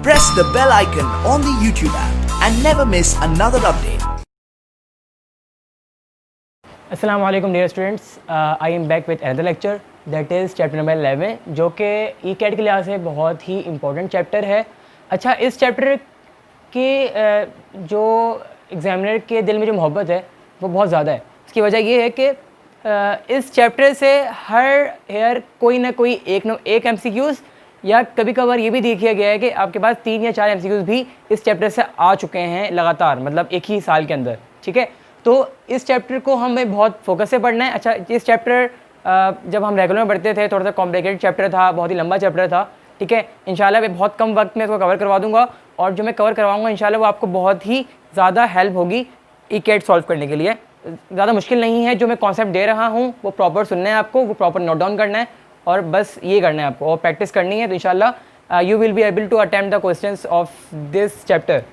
Press the bell icon on the YouTube app and never miss another update. Assalamu alaikum dear students, I am back with another lecture that is chapter number 11 जो कि E-CAT के लिहाज से बहुत ही important chapter है। अच्छा, इस chapter के जो एग्ज़ामिनर के दिल में जो मोहब्बत है वो बहुत ज़्यादा है। इसकी वजह ये है कि इस चैप्टर से हर ईयर कोई ना कोई एक MCQs या कभी कभार ये भी देखा गया है कि आपके पास 3 या 4 MCQs भी इस चैप्टर से आ चुके हैं लगातार, मतलब एक ही साल के अंदर। ठीक है, तो इस चैप्टर को हमें बहुत फोकस से पढ़ना है। अच्छा, इस चैप्टर जब हम रेगुलर में पढ़ते थे थोड़ा सा कॉम्प्लिकेटेड चैप्टर था, बहुत ही लंबा चैप्टर था। ठीक है, इंशाल्लाह मैं बहुत कम वक्त में इसको कवर करवा दूंगा और जो मैं कवर करवाऊंगा इंशाल्लाह वो आपको बहुत ही ज़्यादा हेल्प होगी E-CAT सॉल्व करने के लिए। ज़्यादा मुश्किल नहीं है, जो मैं कॉन्सेप्ट दे रहा हूँ वो प्रॉपर सुनना है आपको, वो प्रॉपर नोट डाउन करना है और बस ये करना है आपको और प्रैक्टिस करनी है। तो इंशाल्लाह you will be able to attempt the questions of this chapter.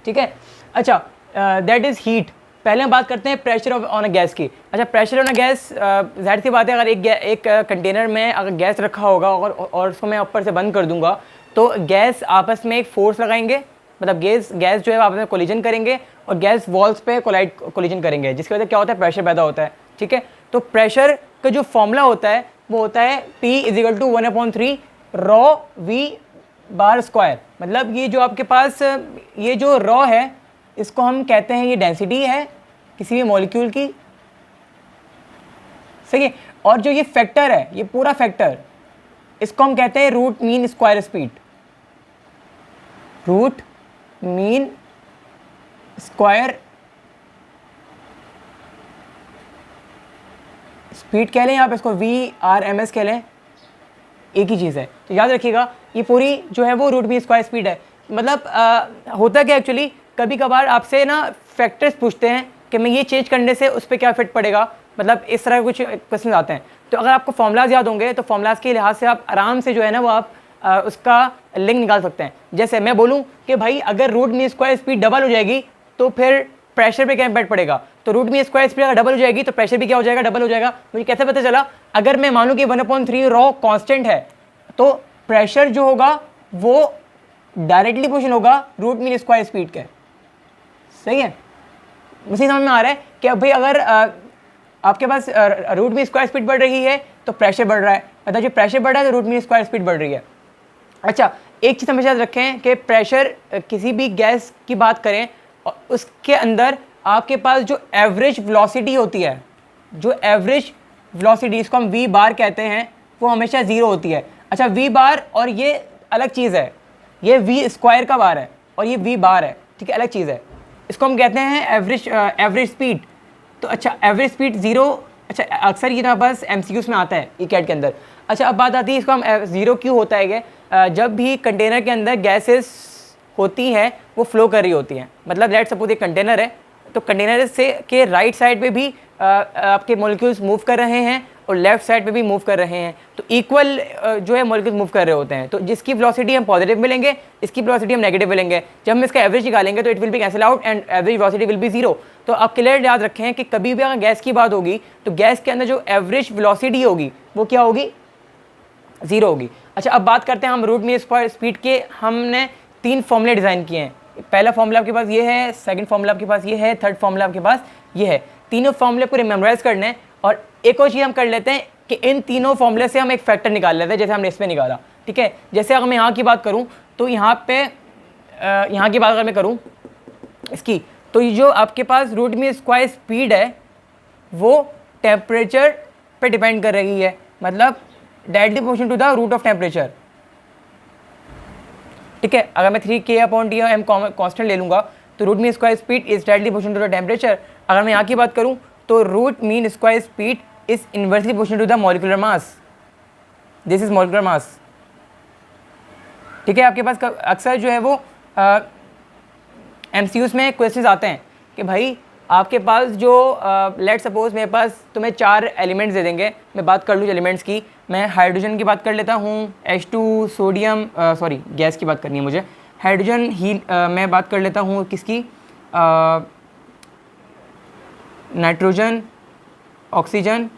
ठीक है, अच्छा, दैट इज़ हीट। पहले हम बात करते हैं प्रेशर ऑन अ गैस की। अच्छा, प्रेशर ऑन अ गैस, ज़ाहिर सी बात है, अगर एक कंटेनर में अगर गैस रखा होगा और उसको मैं ऊपर से बंद कर दूंगा तो गैस आपस में एक फोर्स लगाएंगे, मतलब गैस जो है आपस में कोलिजन करेंगे और गैस वॉल्स पे कोलिजन करेंगे, जिसकी वजह से क्या होता है, प्रेशर पैदा होता है। ठीक है, तो प्रेशर का जो फॉर्मूला होता है वो होता है P = 1/3 ρ V/²। मतलब ये जो आपके पास ये जो रॉ है इसको हम कहते हैं, ये डेंसिटी है किसी भी मॉलिक्यूल की। सही है, और जो ये फैक्टर है, ये पूरा फैक्टर, इसको हम कहते हैं root mean square speed. Root mean square speed कह लें, आप इसको VRMS कह लें, एक ही चीज़ है। तो याद रखिएगा ये पूरी जो है वो रूट मीन स्क्वायर स्पीड है। मतलब होता क्या एक्चुअली, कभी कभार आपसे ना फैक्टर्स पूछते हैं कि मैं ये चेंज करने से उस पर क्या इफेक्ट पड़ेगा, मतलब इस तरह के कुछ क्वेश्चन आते हैं। तो अगर आपको फॉर्मूलाज याद होंगे तो फॉर्मूलाज के लिहाज से आप आराम से जो है ना वो आप उसका लिंक निकाल सकते हैं। जैसे मैं बोलूँ कि भाई अगर root mean square speed double हो जाएगी तो फिर प्रेशर पे क्या इम्पैक्ट पड़ेगा, तो रूट मीन स्क्वायर स्पीड अगर डबल हो जाएगी तो प्रेशर भी क्या हो जाएगा, डबल हो जाएगा। मुझे कैसे पता चला, अगर मैं मानूँ कि 1/3 ρ कांस्टेंट है तो प्रेशर जो होगा वो डायरेक्टली प्रोपोर्शनल होगा रूट मीन स्क्वायर स्पीड के। सही है, मुझे समझ में आ रहा है कि भाई अगर आपके पास रूट मीन स्क्वायर स्पीड बढ़ रही है तो प्रेशर बढ़ रहा है, मतलब जो प्रेशर बढ़ रहा है तो रूट मीन स्क्वायर स्पीड बढ़ रही है। अच्छा, एक चीज़ हमेशा याद रखें कि प्रेशर किसी भी गैस की बात करें और उसके अंदर आपके पास जो एवरेज वेलोसिटी होती है, जो एवरेज वेलोसिटी इसको हम V बार कहते हैं, वो हमेशा 0 होती है। अच्छा, V बार और ये अलग चीज़ है, ये V² का बार है और ये V बार है। ठीक है, अलग चीज़ है, इसको हम कहते हैं एवरेज स्पीड। तो अच्छा, एवरेज स्पीड 0, अच्छा अक्सर ये ना बस MCQs में आता है E-CAT के अंदर। अच्छा, अब बात आती है इसको हम 0 क्यों होता है कि जब भी कंटेनर के अंदर गैसेस होती हैं वो फ्लो कर रही होती हैं। मतलब लेट्स सपोज एक कंटेनर है तो कंटेनर से के राइट साइड पे भी आपके मॉलिक्यूल्स मूव कर रहे हैं और लेफ्ट साइड पे भी मूव कर रहे हैं, तो इक्वल जो है मॉलिक्यूल्स मूव कर रहे होते हैं। तो जिसकी वेलोसिटी हम पॉजिटिव मिलेंगे, इसकी वेलोसिटी हम नेगेटिव मिलेंगे। जब हम इसका एवरेज निकालेंगे तो it will be cancel out and average velocity will be 0। तो आप क्लियर याद रखें कि कभी भी अगर गैस की बात होगी तो गैस के अंदर जो एवरेज वेलोसिटी होगी वो क्या होगी, 0 होगी। अच्छा, अब बात करते हैं हम रूट मीन स्क्वायर स्पीड के। हमने 3 फॉर्मूले डिज़ाइन किए हैं। पहला फॉर्मूला आपके पास ये है, सेकंड फॉर्मूला आपके पास ये है, थर्ड फॉर्मूला आपके पास ये है। तीनों फॉर्मूले पूरे मेमोराइज करने हैं और एक और चीज़ हम कर लेते हैं कि इन तीनों फॉर्मूले से हम एक फैक्टर निकाल लेते हैं, जैसे हमने इसमें निकाला। ठीक है, जैसे अगर मैं यहाँ की बात करूँ तो यहाँ पे यहाँ की बात अगर मैं करूँ इसकी, तो ये जो आपके पास रूट मीन स्क्वायर स्पीड है वो टेम्परेचर पे डिपेंड कर रही है, मतलब directly proportional to the root of temperature. ठीक है, अगर मैं 3K/T/m कांस्टेंट ले लूँगा तो root mean square speed is directly proportional to the temperature. अगर मैं यहाँ की बात करूँ तो root mean square speed is inversely proportional to the molecular mass. This is molecular mass. ठीक है, आपके पास अक्सर जो है वो MCQs में क्वेश्चंस आते हैं कि भाई आपके पास जो लेट सपोज मेरे पास तुम्हें 4 एलिमेंट्स दे देंगे। मैं बात कर लूँ एलिमेंट्स की, मैं हाइड्रोजन की बात कर लेता हूँ, H2 सोडियम, सॉरी गैस की बात करनी है मुझे, हाइड्रोजन ही मैं बात कर लेता हूँ किसकी, नाइट्रोजन, ऑक्सीजन।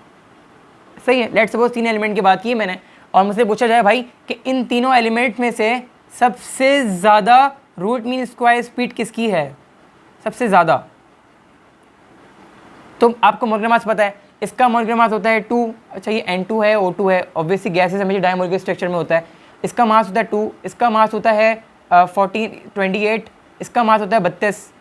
सही है, लेट्स सपोज 3 एलिमेंट की बात की मैंने और मुझसे पूछा जाए भाई कि इन तीनों एलिमेंट में से सबसे ज़्यादा रूट मीन स्क्वायर स्पीड किसकी है, सबसे ज़्यादा? तो आपको मोलिकुलर मास पता है, इसका मोलिकुलर मास होता है 2। अच्छा ये N2 है, O2 है, ऑब्वियसली गैसेस हमेशा डायमोलिकुलर स्ट्रक्चर में होता है। इसका मास होता है 2, इसका मास होता है 28, इसका मास होता है 32।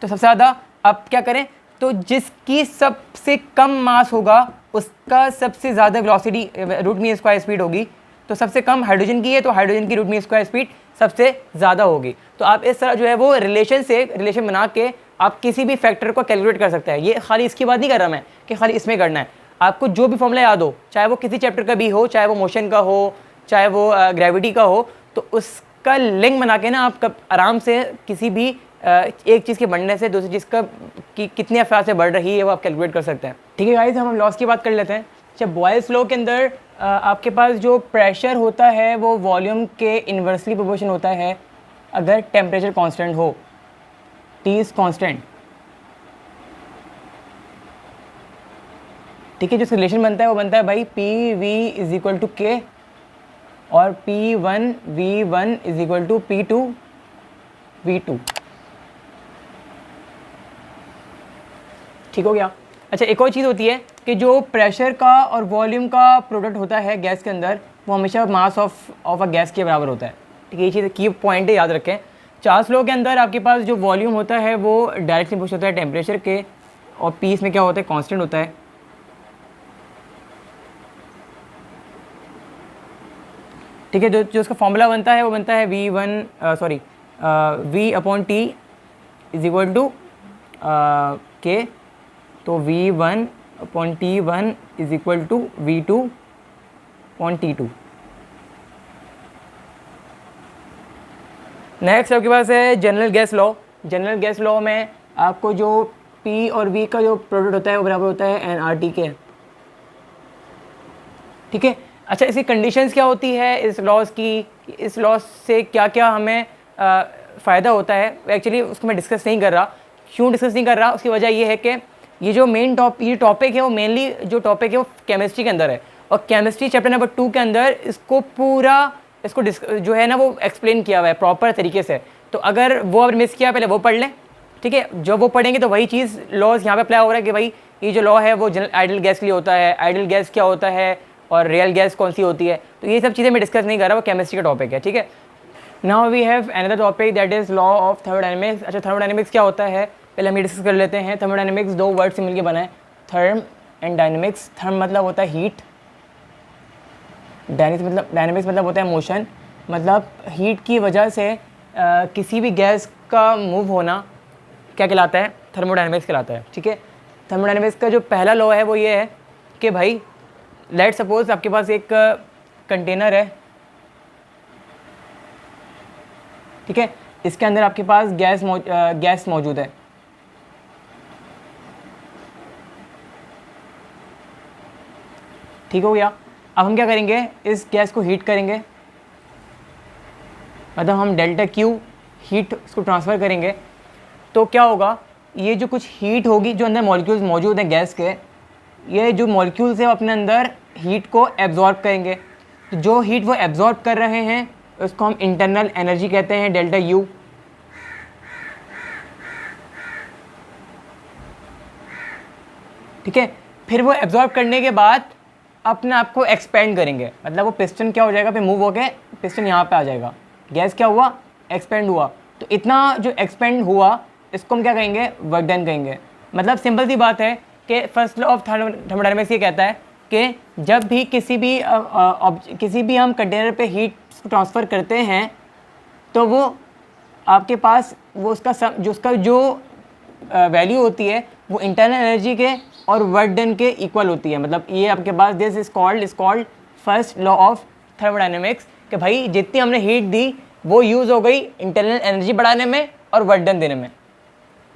तो सबसे ज़्यादा आप क्या करें, तो जिसकी सबसे कम मास होगा उसका सबसे ज़्यादा velocity root mean square speed होगी। तो सबसे कम हाइड्रोजन की है, तो हाइड्रोजन की रूट मीन स्क्वायर स्पीड सबसे ज़्यादा होगी। तो आप इस तरह जो है वो रिलेशन बना के आप किसी भी फैक्टर को कैलकुलेट कर सकते हैं। ये खाली इसकी बात नहीं कर रहा मैं कि खाली इसमें करना है, आपको जो भी फॉर्मूला याद हो, चाहे वो किसी चैप्टर का भी हो, चाहे वो मोशन का हो, चाहे वो ग्रेविटी का हो, तो उसका लिंक बना के ना आप आराम से किसी भी एक चीज़ के बढ़ने से दूसरी चीज़ का कितनी अफरा से बढ़ रही है वो आप कैलकुलेट कर सकते हैं। ठीक है गाइस, हम लॉस की बात कर लेते हैं। जब बॉयल्स लॉ के अंदर आपके पास जो प्रेशर होता है वो वॉल्यूम के इन्वर्सली प्रोपोर्शन होता है अगर टेम्परेचर कांस्टेंट हो, T इज़ कांस्टेंट। ठीक है, जो रिलेशन बनता है वो बनता है भाई PV is equal to K और P1V1 is equal to P2V2। ठीक हो गया। अच्छा, एक और चीज़ होती है कि जो प्रेशर का और वॉल्यूम का प्रोडक्ट होता है गैस के अंदर, वो हमेशा मास ऑफ अ गैस के बराबर होता है। ठीक है, ये चीज़ की पॉइंट है, याद रखें। चार्ल्स लॉ के अंदर आपके पास जो वॉल्यूम होता है वो डायरेक्टली प्रोपोर्शनल होता है टेम्परेचर के, और P इसमें क्या होता है, कांस्टेंट होता है। ठीक है, जो उसका फॉर्मूला बनता है वो बनता है V/T is equal to K। तो V1/T1 is equal to V2/T2। Next आपके पास है general gas law. General gas law में आपको जो P और V का जो प्रोडक्ट होता है वो बराबर होता है nRT के। ठीक है। अच्छा, इसकी कंडीशंस क्या होती है इस लॉस की, इस लॉस से क्या क्या हमें फ़ायदा होता है, एक्चुअली उसको मैं डिस्कस नहीं कर रहा। क्यों डिस्कस नहीं कर रहा, उसकी वजह ये है कि ये जो मेन टॉपिक है वो मेनली जो टॉपिक है वो केमिस्ट्री के अंदर है, और केमिस्ट्री चैप्टर नंबर 2 के अंदर इसको पूरा जो है ना वो एक्सप्लेन किया हुआ है प्रॉपर तरीके से। तो अगर वो अगर मिस किया पहले वो पढ़ लें। ठीक है, जब वो पढ़ेंगे तो वही चीज़ लॉज यहाँ पे अप्लाई हो रहा है कि भाई ये जो लॉ है वो आइडल गैस के लिए होता है, आइडल गैस क्या होता है और रियल गैस कौन सी होती है। तो ये सब चीज़ें मैं डिस्कस नहीं कर रहा, वो केमिस्ट्री का टॉपिक है। ठीक है, now we have another topic that is law of thermodynamics. अच्छा, थर्मोडायनेमिक्स क्या होता है पहले हम ये डिस्कस कर लेते हैं। थर्मोडायनेमिक्स दो वर्ड से मिलकर बना है, थर्म एंड डायनेमिक्स। थर्म मतलब होता है हीट, डायनेमिक्स मतलब होता है मोशन। मतलब हीट की वजह से किसी भी गैस का मूव होना क्या कहलाता है, थर्मोडायनेमिक्स कहलाता है। ठीक है, थर्मोडायनेमिक्स का जो पहला लॉ है वो ये है कि भाई लेट सपोज आपके पास एक कंटेनर है। ठीक है, इसके अंदर आपके पास गैस मौजूद है। ठीक हो गया। अब हम क्या करेंगे, इस गैस को हीट करेंगे, मतलब हम डेल्टा Q हीट इसको ट्रांसफ़र करेंगे। तो क्या होगा, ये जो कुछ हीट होगी, जो अंदर मॉलिक्यूल्स मौजूद हैं गैस के, ये जो मॉलिक्यूल्स हैं अपने अंदर हीट को एब्जॉर्ब करेंगे। तो जो हीट वो एब्जॉर्ब कर रहे हैं उसको हम इंटरनल एनर्जी कहते हैं, डेल्टा U। ठीक है, फिर वो एब्जॉर्ब करने के बाद अपने आप को एक्सपेंड करेंगे, मतलब वो पिस्टन क्या हो जाएगा, फिर मूव होके पिस्टन यहाँ पे आ जाएगा। गैस क्या हुआ, एक्सपेंड हुआ। तो इतना जो एक्सपेंड हुआ इसको हम क्या कहेंगे, वर्क डन कहेंगे। मतलब सिंपल सी बात है कि फर्स्ट लॉ ऑफ थर्मोडायनेमिक्स ये कहता है कि जब भी किसी भी हम कंटेनर पे हीट ट्रांसफ़र करते हैं तो वो आपके पास वो उसका जो वैल्यू होती है वो इंटरनल एनर्जी के और वर्क डन के इक्वल होती है। मतलब ये आपके पास this is called first law of thermodynamics कि भाई जितनी हमने हीट दी वो यूज़ हो गई इंटरनल एनर्जी बढ़ाने में और वर्क डन देने में।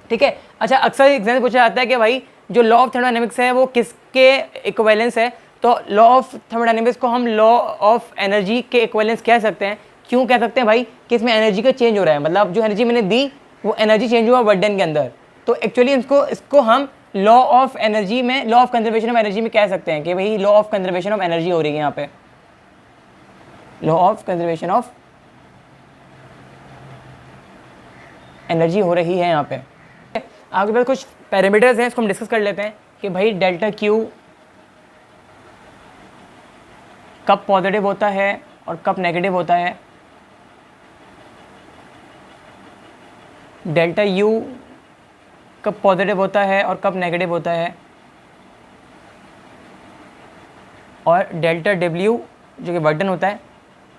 ठीक है। अच्छा, अक्सर एग्जाम पूछा जाता है कि भाई जो लॉ ऑफ थर्मोडायनेमिक्स है वो किसके इक्विवेलेंस है। तो लॉ ऑफ थर्मोडायनेमिक्स को हम लॉ ऑफ एनर्जी के इक्विवेलेंस कह सकते हैं। क्यों कह सकते हैं भाई, कि इसमें एनर्जी का चेंज हो रहा है, मतलब जो एनर्जी मैंने दी वो एनर्जी चेंज हुआ वर्क डन के अंदर। तो एक्चुअली इसको हम लॉ ऑफ एनर्जी में, law of conservation of energy में कह सकते हैं कि भाई law of conservation of energy हो रही है यहाँ पे, law of conservation of energy हो रही है यहाँ पे। आपके पास कुछ पैरामीटर्स हैं, इसको हम डिस्कस कर लेते हैं कि भाई डेल्टा क्यू कब पॉजिटिव होता है और कब नेगेटिव होता है, डेल्टा यू कब पॉजिटिव होता है और कब नेगेटिव होता है, और डेल्टा डब्ल्यू जो कि वर्डन होता है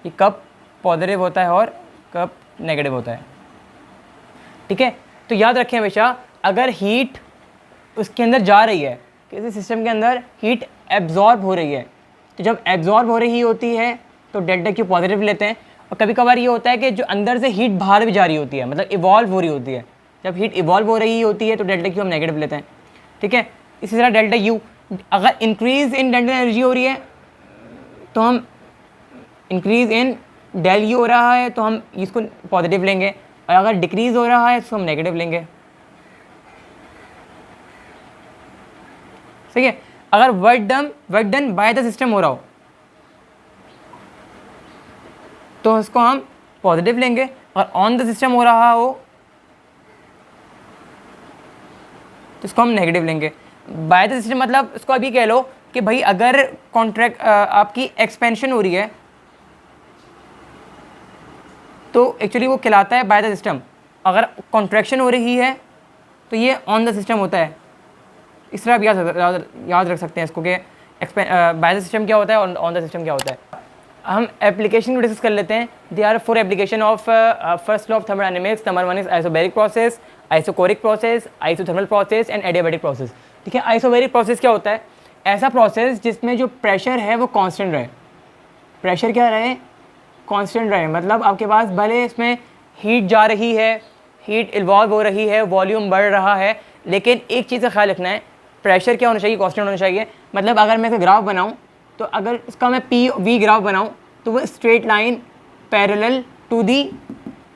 ये कब पॉजिटिव होता है और कब नेगेटिव होता है। ठीक है, तो याद रखें हमेशा अगर हीट उसके अंदर जा रही है, किसी सिस्टम के अंदर हीट एब्जॉर्ब हो रही है, तो जब एब्जॉर्ब हो रही होती है तो डेल्टा क्यू पॉजिटिव लेते हैं। और कभी कभार ये होता है कि जो अंदर से हीट बाहर भी जा रही होती है, मतलब इवॉल्व हो रही होती है, जब हीट इवॉल्व हो रही होती है तो डेल्टा क्यू हम नेगेटिव लेते हैं। ठीक है, इसी तरह डेल्टा यू, अगर इंक्रीज इन डेल्टा एनर्जी हो रही है तो हम इंक्रीज इन डेल यू हो रहा है तो हम इसको पॉजिटिव लेंगे, और अगर डिक्रीज हो रहा है तो हम नेगेटिव लेंगे। सही है, अगर work done by the system हो रहा हो तो उसको हम पॉजिटिव लेंगे, और ऑन द सिस्टम हो रहा हो तो इसको हम नेगेटिव लेंगे। बाय द सिस्टम मतलब इसको अभी कह लो कि भाई अगर कॉन्ट्रैक्ट आपकी एक्सपेंशन हो रही है तो एक्चुअली वो कहलाता है बाय द सिस्टम, अगर कॉन्ट्रैक्शन हो रही है तो ये ऑन द सिस्टम होता है। इस तरह आप याद रख सकते हैं इसको कि बाय द सिस्टम क्या होता है और ऑन द सिस्टम क्या होता है। हम एप्लीकेशन को डिस्कस कर लेते हैं। They are 4 application of first law of thermodynamics. Number 1 is isobaric process, isochoric process, isothermal process and adiabatic process. ठीक है, आइसोबैरिक प्रोसेस क्या होता है? ऐसा प्रोसेस जिसमें जो प्रेशर है वो कांस्टेंट रहे। प्रेशर क्या रहे? कांस्टेंट रहे। मतलब आपके पास भले इसमें हीट जा रही है, हीट इन्वॉल्व हो रही है, वॉल्यूम बढ़ रहा है, लेकिन एक चीज़ का ख्याल रखना है, प्रेशर क्या होना चाहिए? कांस्टेंट होना चाहिए। मतलब अगर मैं इसका ग्राफ बनाऊँ तो अगर इसका मैं पी वी ग्राफ बनाऊँ तो वो straight line parallel to the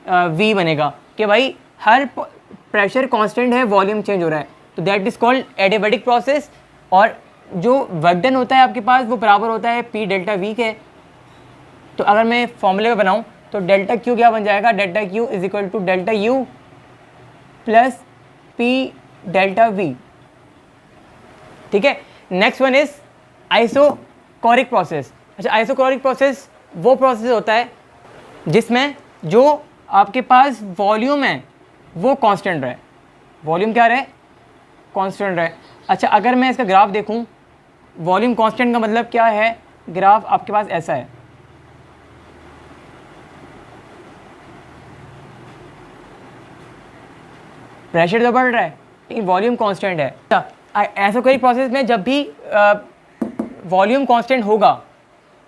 V बनेगा कि भाई हर प्रेशर कांस्टेंट है, वॉल्यूम चेंज हो रहा है, तो that is called adiabatic process. और जो वर्क डन होता है आपके पास वो बराबर होता है पी डेल्टा वी के। तो अगर मैं फॉर्मूले में बनाऊँ तो डेल्टा क्यू क्या बन जाएगा? Delta Q is equal to delta U plus P delta V. ठीक है, next one is isochoric process. अच्छा, आइसोकोरिक प्रोसेस वो प्रोसेस होता है जिसमें जो आपके पास वॉल्यूम है वो कांस्टेंट रहे। वॉल्यूम क्या रहे? कांस्टेंट रहे। अच्छा, अगर मैं इसका ग्राफ देखूं, वॉल्यूम कांस्टेंट का मतलब क्या है? ग्राफ आपके पास ऐसा है, प्रेशर तो बढ़ रहा है लेकिन वॉल्यूम कांस्टेंट है। आइसोकोरिक प्रोसेस में जब भी वॉल्यूम कांस्टेंट होगा,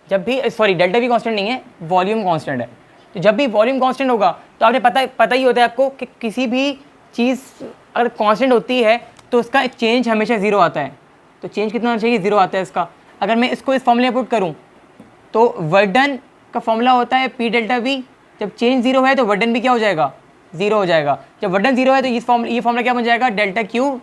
जब भी सॉरी डेल्टा भी कांस्टेंट नहीं है, वॉल्यूम कांस्टेंट है, तो जब भी वॉल्यूम कांस्टेंट होगा तो आपने पता ही होता है आपको कि किसी भी चीज़ अगर कांस्टेंट होती है तो उसका चेंज हमेशा ज़ीरो आता है। तो चेंज कितना होना चाहिए? ज़ीरो आता है इसका। अगर मैं इसको इस फॉर्मूले में पुट करूँ तो वर्क डन का फॉर्मूला होता है पी डेल्टा वी। जब चेंज ज़ीरो है तो वर्क डन भी क्या हो जाएगा? ज़ीरो हो जाएगा। जब वर्क डन ज़ीरो है तो ये फॉर्मूला क्या बन जाएगा? Delta Q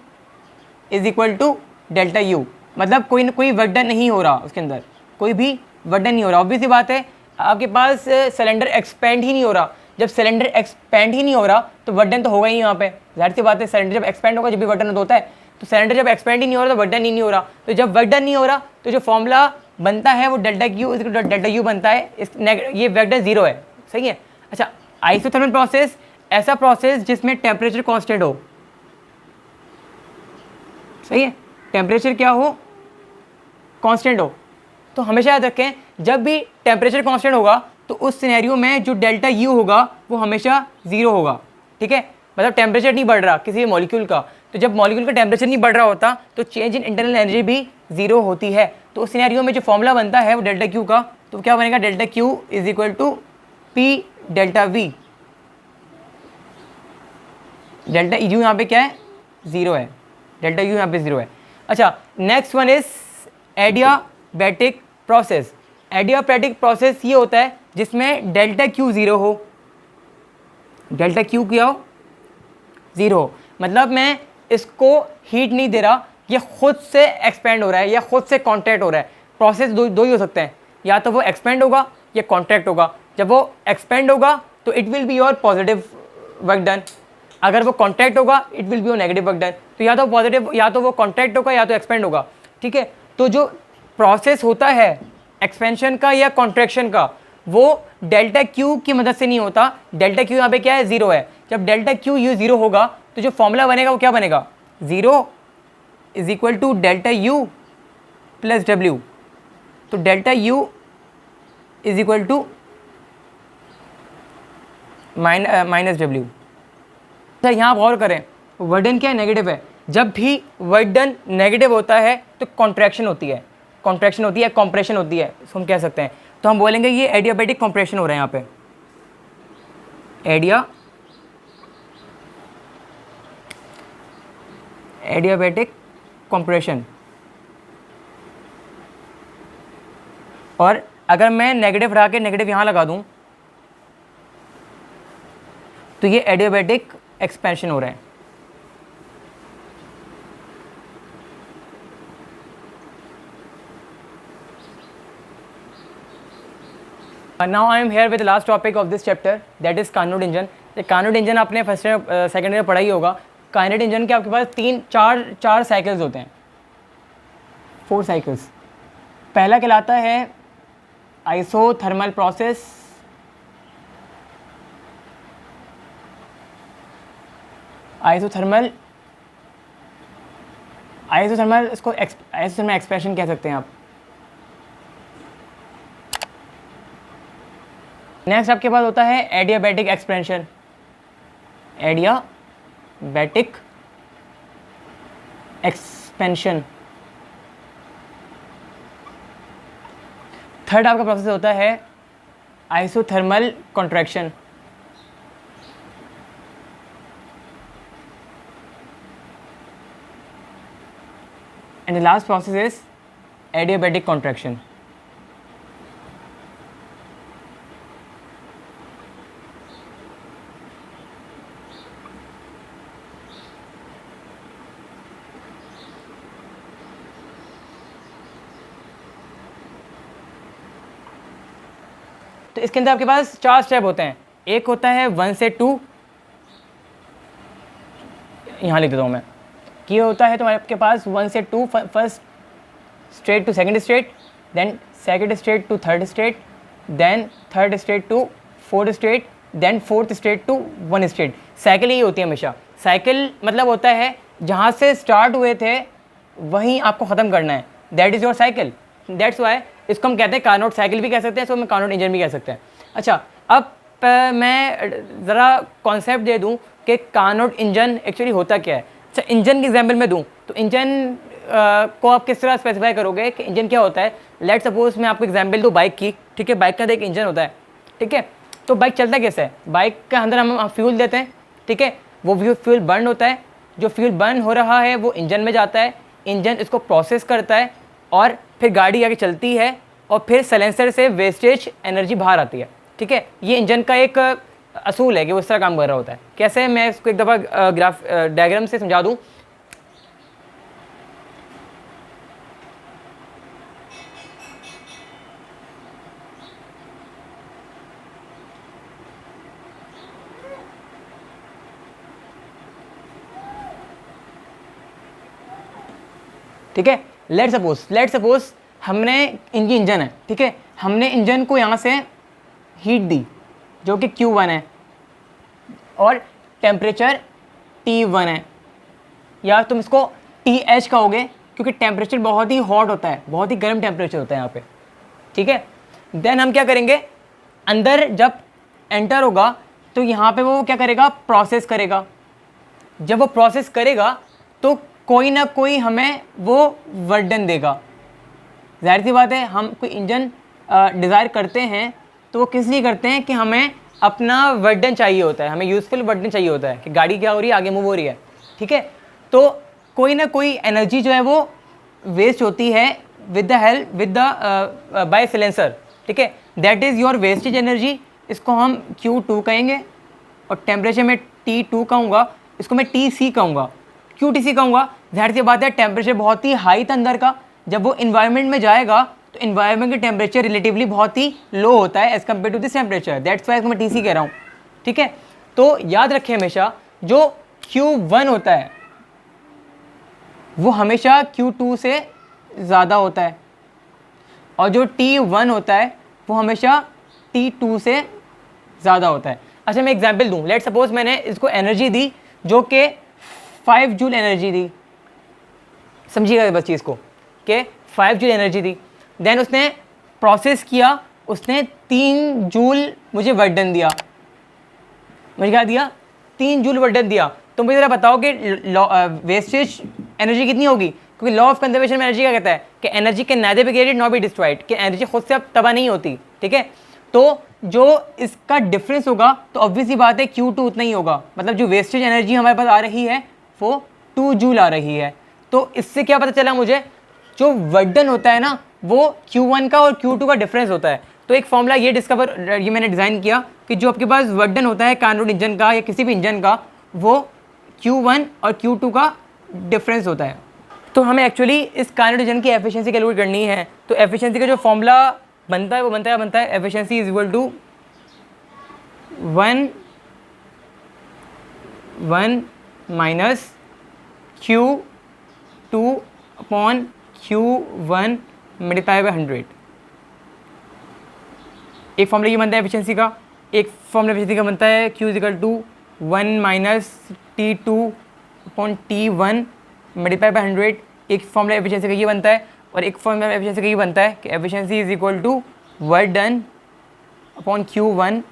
is equal to delta U. मतलब कोई वर्क डन नहीं हो रहा, उसके अंदर कोई भी वर्क डन नहीं हो रहा। ऑब्वियस सी बात है, आपके पास सिलेंडर एक्सपेंड ही नहीं हो रहा। जब सिलेंडर एक्सपेंड ही नहीं हो रहा तो वर्क डन तो होगा ही यहाँ पे। जाहिर सी बात है, सिलेंडर जब एक्सपेंड होगा जब भी वर्क डन होता है, तो सिलेंडर जब एक्सपेंड ही नहीं हो रहा तो वर्क डन ही नहीं हो रहा। तो जब वर्क डन नहीं हो रहा तो जो फॉर्मूला बनता है वो डेल्टा क्यू डेल्टा यू बनता है। ये वर्क डन जीरो है। सही है। अच्छा, आइसोथर्मल प्रोसेस ऐसा प्रोसेस जिसमें टेम्परेचर कांस्टेंट हो। सही है, टेम्परेचर क्या हो? कांस्टेंट हो। तो हमेशा याद रखें, जब भी टेम्परेचर कांस्टेंट होगा तो उस सिनेरियो में जो डेल्टा यू होगा वो हमेशा ज़ीरो होगा। ठीक है, मतलब टेम्परेचर नहीं बढ़ रहा किसी भी मॉलिक्यूल का। तो जब मॉलिक्यूल का टेम्परेचर नहीं बढ़ रहा होता तो चेंज इन इंटरनल एनर्जी भी ज़ीरो होती है। तो उस सिनेरियो में जो फॉर्मूला बनता है वो डेल्टा क्यू का, तो क्या बनेगा? Delta Q is equal to P delta V. Delta U यहाँ पे क्या है? ज़ीरो है। डेल्टा यू यहाँ पे ज़ीरो है। अच्छा, next one is adiabatic process. Adiabatic process ये होता है जिसमें डेल्टा क्यू ज़ीरो हो। डेल्टा क्यू क्या हो? ज़ीरो हो। मतलब मैं इसको हीट नहीं दे रहा, ये खुद से एक्सपेंड हो रहा है या खुद से कॉन्ट्रैक्ट हो रहा है। प्रोसेस दो ही हो सकते हैं, या तो वो एक्सपेंड होगा या कॉन्ट्रैक्ट होगा। जब वो एक्सपेंड होगा तो it will be your positive work done. अगर वो कॉन्ट्रैक्ट होगा it will be on negative work done, तो या तो पॉजिटिव, या तो वो कॉन्ट्रैक्ट होगा या तो एक्सपेंड होगा, ठीक है। तो जो प्रोसेस होता है एक्सपेंशन का या कॉन्ट्रैक्शन का, वो डेल्टा क्यू की मदद से नहीं होता। डेल्टा क्यू यहाँ पे क्या है, जीरो है। जब डेल्टा क्यू यू जीरो होगा तो जो फॉर्मूला बनेगा वो क्या बनेगा, zero is equal to delta U plus W. तो delta U is equal to minus W. तो यहाँ गौर करें, वर्क डन क्या है, नेगेटिव है। जब भी वर्क डन नेगेटिव होता है तो कॉन्ट्रैक्शन होती है, कॉन्ट्रैक्शन होती है, कॉम्प्रेशन होती है, इसको हम कह सकते हैं। तो हम बोलेंगे ये एडियाबैटिक कॉम्प्रेशन हो रहा है यहाँ पे, एडियाबैटिक कॉम्प्रेशन। और अगर मैं नेगेटिव हटा के नेगेटिव यहाँ लगा दूँ तो ये एडियाबैटिक एक्सपेंशन हो रहा है। Now I am here with last topic of this chapter, that is Carnot engine. Carnot engine आपने फर्स्ट ईयर सेकेंड ईयर पढ़ा ही होगा। कार्नोट इंजन के आपके पास चार साइकिल्स होते हैं, 4 साइकिल्स। पहला कहलाता है आइसोथर्मल प्रोसेस, आइसोथर्मल इसको आइसोथर्मल एक्सपेंशन कह सकते हैं आप। नेक्स्ट आपके पास होता है adiabatic expansion, adiabatic expansion. Third आपका प्रोसेस होता है isothermal contraction. And the last process is adiabatic contraction. तो इसके अंदर आपके पास 4 स्टेप होते हैं। एक होता है 1 से 2, यहाँ लिख देता हूँ मैं, ये होता है तुम्हारे आपके पास 1 से 2, first state to second state, then second state to third state, then third state to fourth state, then fourth state to 1 state. Cycle ही होती है हमेशा। साइकिल मतलब होता है जहाँ से स्टार्ट हुए थे वहीं आपको ख़त्म करना है, that is your cycle. That's why इसको हम कहते हैं कार्नोट साइकिल भी कह सकते हैं, इसको हम कार्नोट इंजन भी कह सकते हैं। अच्छा, अब मैं ज़रा कॉन्सेप्ट दे दूँ कि कार्नोट इंजन एक्चुअली होता क्या है। अच्छा, इंजन की एग्जाम्पल मैं दूं तो इंजन को आप किस तरह स्पेसिफाई करोगे कि इंजन क्या होता है। लेट सपोज मैं आपको एग्जाम्पल दूं बाइक की, ठीक है। बाइक का एक इंजन होता है, ठीक है। तो बाइक चलता कैसे है, बाइक के अंदर हम फ्यूल देते हैं, ठीक है। वो फ्यूल बर्न होता है, जो फ्यूल बर्न हो रहा है वो इंजन में जाता है, इंजन इसको प्रोसेस करता है और फिर गाड़ी आगे चलती है और फिर सलेंसर से वेस्टेज एनर्जी बाहर आती है, ठीक है। ये इंजन का एक असूल है कि वो इस तरह काम कर रहा होता है। कैसे, मैं इसको एक दफ़ा डायग्राम से समझा दूं। ठीक है, लेट सपोज हमने इनकी इंजन है, ठीक है। हमने इंजन को यहाँ से हीट दी जो कि Q1 है और टेम्परेचर T1 है, या तुम इसको TH कहोगे क्योंकि टेम्परेचर बहुत ही हॉट होता है, बहुत ही गर्म टेम्परेचर होता है यहाँ पे, ठीक है। देन हम क्या करेंगे, अंदर जब एंटर होगा तो यहाँ पे वो क्या करेगा, प्रोसेस करेगा। जब वो प्रोसेस करेगा तो कोई ना कोई हमें वो वर्क डन देगा। जाहिर सी बात है, हम कोई इंजन डिज़ायर करते हैं तो वो किस लिए करते हैं कि हमें अपना वर्क डन चाहिए होता है, हमें यूज़फुल वर्क डन चाहिए होता है कि गाड़ी क्या हो रही है, आगे मूव हो रही है, ठीक है। तो कोई ना कोई एनर्जी जो है वो वेस्ट होती है विद द बाय सिलेंसर, ठीक है। That is your wastage energy. इसको हम Q2 कहेंगे और टेम्परेचर में T2 कहूँगा, इसको मैं TC कहूँगा। क्यों TC कहूँगा, जाहिर सी बात है टेम्परेचर बहुत ही हाई था अंदर का, जब वो इन्वायरमेंट में जाएगा तो इन्वायरमेंट का टेम्परेचर रिलेटिवली बहुत ही लो होता है as compare to this temperature, that's why मैं TC कह रहा हूँ, ठीक है। तो याद रखें हमेशा जो Q1 होता है वो हमेशा Q2 से ज़्यादा होता है, और जो T1 होता है वो हमेशा T2 से ज़्यादा होता है। अच्छा मैं एग्जांपल दूं, लेट सपोज मैंने इसको एनर्जी दी जो कि 5 जूल एनर्जी दी, समझिएगा बस चीज़ को, कि 5 जूल एनर्जी दी, देन उसने प्रोसेस किया, उसने 3 जूल मुझे वर्क डन दिया, मुझे क्या दिया, 3 जूल वर्क डन दिया। तो मुझे ज़रा बताओ कि वेस्टेज एनर्जी कितनी होगी, क्योंकि लॉ ऑफ कंजर्वेशन में एनर्जी क्या कहता है कि energy can nether be created not be destroyed, कि एनर्जी खुद से अब तबाह नहीं होती, ठीक है। तो जो इसका डिफरेंस होगा तो ऑब्वियस ही बात है Q2 उतना ही होगा, मतलब जो वेस्टेज एनर्जी हमारे पास आ रही है वो 2 जूल आ रही है। तो इससे क्या पता चला मुझे, जो वर्क डन होता है ना वो Q1 का और Q2 का डिफरेंस होता है। तो एक फॉर्मूला ये मैंने डिज़ाइन किया कि जो आपके पास वर्क डन होता है कार्नोट इंजन का या किसी भी इंजन का, वो Q1 और Q2 का डिफरेंस होता है। तो हमें एक्चुअली इस कार्नोट इंजन की एफिशिएंसी कैलकुलेट करनी है। तो एफिशिएंसी का जो फॉर्मूला बनता है वो बनता है efficiency is equal to 1 minus Q2 upon Q1 multiply by 100। एक फॉर्मूला ये बनता है एफिशिएंसी का, एक फॉर्मूला एफिशिएंसी का बनता है Q is equal to 1 minus T2 upon T1 multiply by 100। एक फॉर्मूला एफिशिएंसी का ये बनता है, और एक फॉर्मूला एफिशिएंसी का ये बनता है कि efficiency is equal to work done upon Q1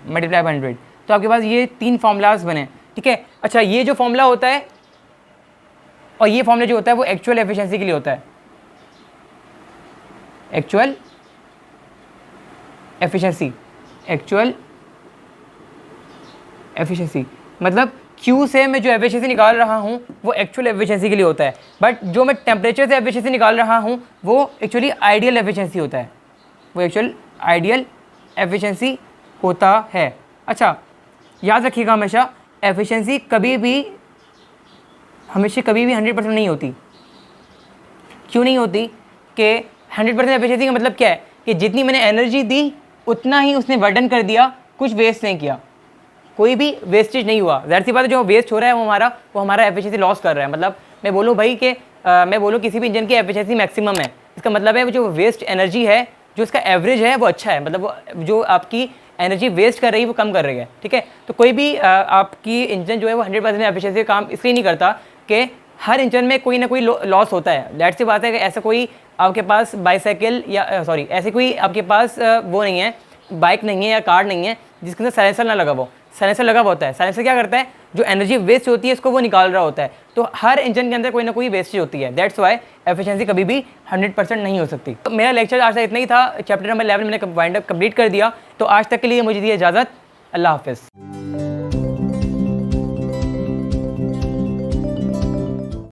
multiply by 100। तो आपके पास ये 3 फार्मूलाज बने, ठीक है। अच्छा ये जो फॉर्मूला होता है और ये फॉर्मूला जो होता है वो एक्चुअल एफिशिएंसी के लिए होता है, एक्चुअल एफिशिएंसी मतलब Q से मैं जो एफिशिएंसी निकाल रहा हूँ वो एक्चुअल एफिशिएंसी के लिए होता है, बट जो मैं टेम्परेचर से एफिशिएंसी निकाल रहा हूँ वो एक्चुअली आइडियल एफिशिएंसी होता है, वो एक्चुअल आइडियल एफिशिएंसी होता है। अच्छा याद रखिएगा, हमेशा एफिशिएंसी कभी भी 100% नहीं होती। क्यों नहीं होती कि 100% एफिशिएंसी का मतलब क्या है कि जितनी मैंने एनर्जी दी उतना ही उसने वर्डन कर दिया, कुछ वेस्ट नहीं किया, कोई भी वेस्टेज नहीं हुआ। ज़ाहिर सी बात है जो वेस्ट हो रहा है वो हमारा एफिशिएंसी लॉस कर रहा है। मतलब मैं बोलूँ भाई कि मैं बोलूँ किसी भी इंजन की एफिशिएंसी मैक्सिमम है, इसका मतलब है जो वेस्ट एनर्जी है जो इसका एवरेज है वो अच्छा है, मतलब वो जो आपकी एनर्जी वेस्ट कर रही है वो कम कर रही है, ठीक है। तो कोई भी आपकी इंजन जो है वो 100% एफिशिएंसी का काम इसलिए नहीं करता कि हर इंजन में कोई ना कोई लॉस होता है। दैट सी बात है कि ऐसा कोई आपके पास बाईसाइकिल या ऐसे कोई आपके पास वो नहीं है, बाइक नहीं है या कार नहीं है जिसके अंदर साइलेंसर ना लगा हो। साइलेंसर लगा हुआ होता है, साइलेंसर क्या करता है, जो एनर्जी वेस्ट होती है इसको वो निकाल रहा होता है। तो हर इंजन के अंदर कोई ना कोई वेस्टेज होती है, दैट्स वाई एफिशिएंसी कभी भी 100% नहीं हो सकती। तो मेरा लेक्चर आज तक इतना ही था, चैप्टर नंबर 11 मैंने वाइंड अप कंप्लीट कर दिया। तो आज तक के लिए मुझे दी इजाज़त, अल्लाह हाफिज़।